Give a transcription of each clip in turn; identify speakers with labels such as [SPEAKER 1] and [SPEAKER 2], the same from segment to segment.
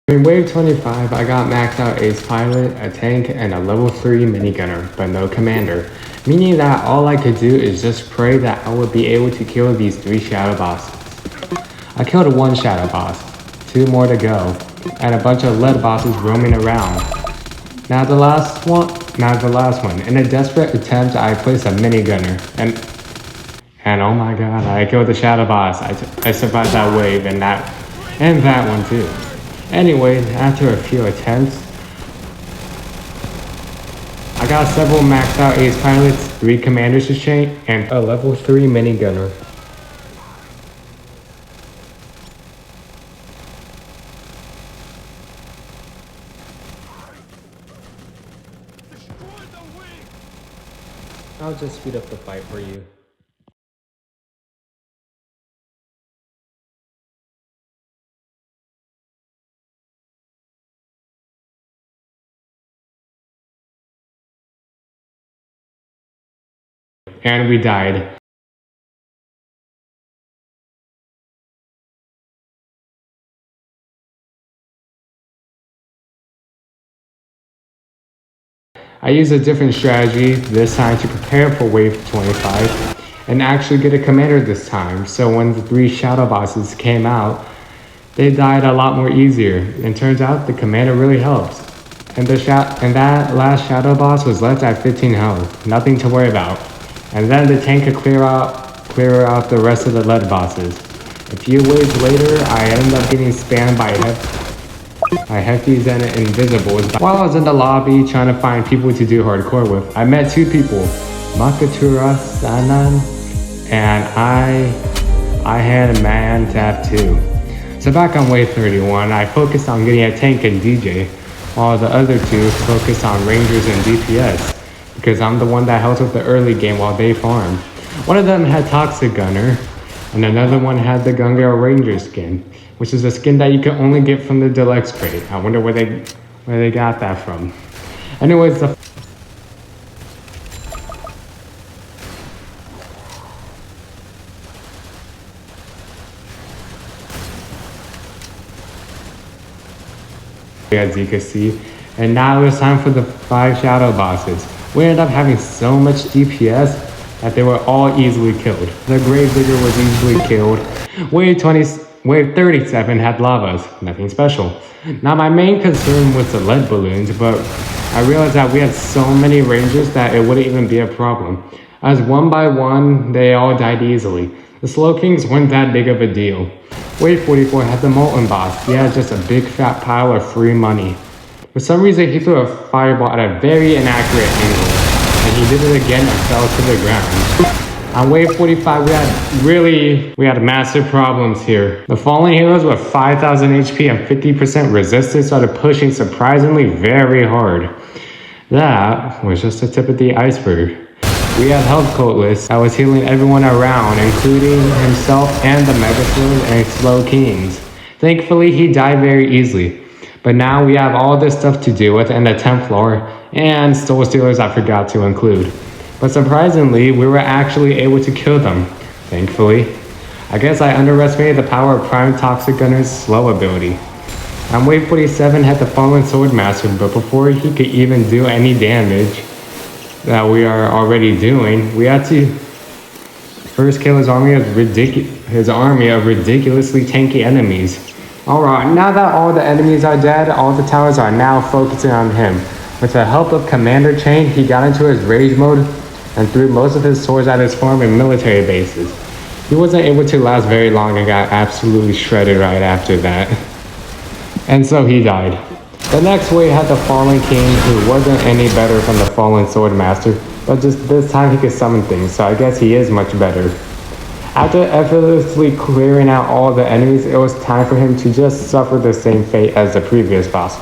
[SPEAKER 1] In wave 25, I got maxed out ace pilot, a tank, and a level 3 minigunner, but no commander, meaning that all I could do is just pray that I would be able to kill these 3 shadow bosses. I killed 1 shadow boss, 2 more to go, and a bunch of lead bosses roaming around. Now the last one. In a desperate attempt, I placed a minigunner, and oh my god, I killed the shadow boss. I survived that wave and that one too. Anyway, after a few attempts, I got several maxed out ace pilots, 3 commanders to chain, and a level 3 minigunner. I'll just speed up the fight for you. And we died. I used a different strategy this time to prepare for wave 25 and actually get a commander this time, so when the 3 shadow bosses came out, they died a lot more easier, and turns out the commander really helps. And that last shadow boss was left at 15 health, nothing to worry about. And then the tank could clear out the rest of the lead bosses. A few waves later, I ended up getting spammed by hefties and invisibles. While I was in the lobby trying to find people to do hardcore with, I met 2 people, Makatura Sanan, and I had a man tap too. So back on wave 31, I focused on getting a tank and DJ, while the other 2 focused on rangers and DPS, because I'm the one that helped with the early game while they farmed. One of them had Toxic Gunner, and another one had the Gun Girl Ranger skin, which is a skin that you can only get from the deluxe crate. I wonder where they got that from. Anyways, as you can see, and now it's time for the 5 shadow bosses. We ended up having so much DPS that they were all easily killed. The Gravedigger was easily killed. Wave 37 had lavas, nothing special. Now my main concern was the lead balloons, but I realized that we had so many rangers that it wouldn't even be a problem, as one by one they all died easily. The Slow Kings weren't that big of a deal. Wave 44 had the Molten boss. He had just a big fat pile of free money. For some reason he threw a fireball at a very inaccurate angle, and he did it again and fell to the ground. On wave 45, we had massive problems here. The fallen heroes with 5,000 HP and 50% resistance started pushing surprisingly very hard. That was just the tip of the iceberg. We had Health Cultist that was healing everyone around, including himself and the Megasword and Slow Kings. Thankfully, he died very easily. But now we have all this stuff to deal with, and the Templar and Soul Stealers I forgot to include. But surprisingly, we were actually able to kill them, thankfully. I guess I underestimated the power of Prime Toxic Gunner's slow ability. On wave 47 had the Fallen Swordmaster, but before he could even do any damage that we are already doing, we had to first kill his army of ridiculously tanky enemies. Alright, now that all the enemies are dead, all the towers are now focusing on him. With the help of Commander Chain, he got into his rage mode and threw most of his swords at his farm and military bases. He wasn't able to last very long and got absolutely shredded right after that. And so he died. The next wave had the Fallen King, who wasn't any better from the Fallen Swordmaster, but just this time he could summon things, so I guess he is much better. After effortlessly clearing out all the enemies, it was time for him to just suffer the same fate as the previous boss.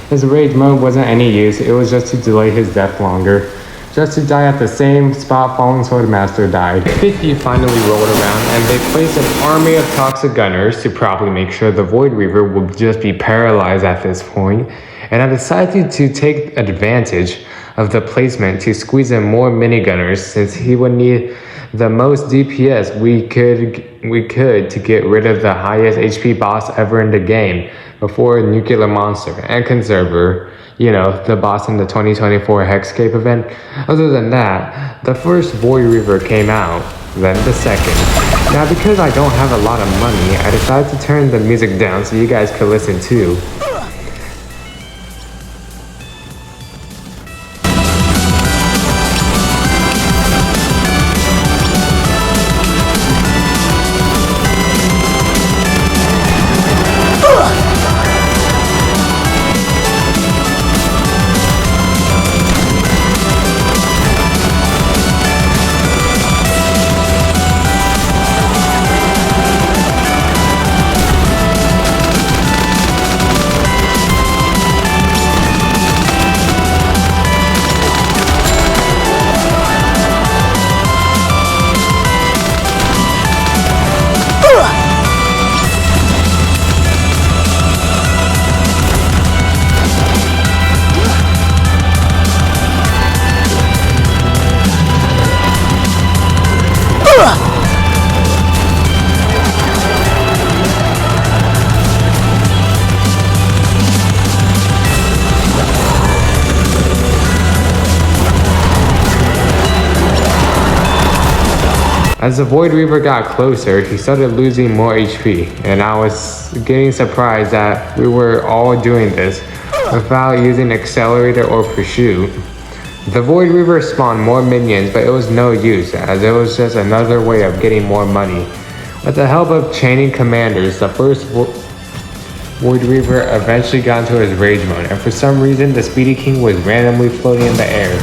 [SPEAKER 1] His rage mode wasn't any use, it was just to delay his death longer. Just to die at the same spot Fallen Swordmaster died. 50 finally rolled around, and they placed an army of Toxic Gunners to probably make sure the Void Reaver would just be paralyzed at this point. And I decided to take advantage of the placement to squeeze in more minigunners since he would need the most DPS we could to get rid of the highest HP boss ever in the game before Nuclear Monster and Conserver, you know, the boss in the 2024 Hexscape event. Other than that, the first Void Reaver came out, then the second. Now because I don't have a lot of money, I decided to turn the music down so you guys could listen too. As the Void Reaver got closer, he started losing more HP, and I was getting surprised that we were all doing this without using Accelerator or Pursuit. The Void Reaver spawned more minions, but it was no use as it was just another way of getting more money. With the help of chaining commanders, the first Void Reaver eventually got into his rage mode, and for some reason the Speedy King was randomly floating in the air.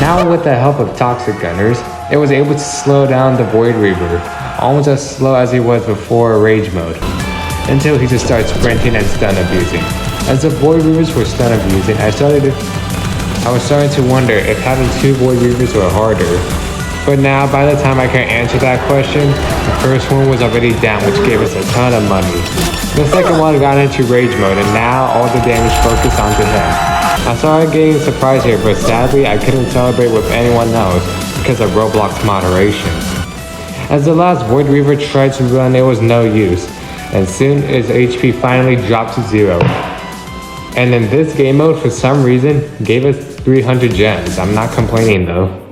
[SPEAKER 1] Now with the help of Toxic Gunners, it was able to slow down the Void Reaver, almost as slow as he was before rage mode, until he just started sprinting and stun abusing. As the Void Reavers were stun abusing, I was starting to wonder if having two Void Reavers were harder. But now, by the time I can answer that question, the first one was already down, which gave us a ton of money. The second one got into rage mode, and now all the damage focused onto him. I started getting surprised here, but sadly I couldn't celebrate with anyone else because of Roblox moderation. As the last Void Reaver tried to run, it was no use, and soon his HP finally dropped to 0. And in this game mode, for some reason, gave us 300 gems. I'm not complaining though.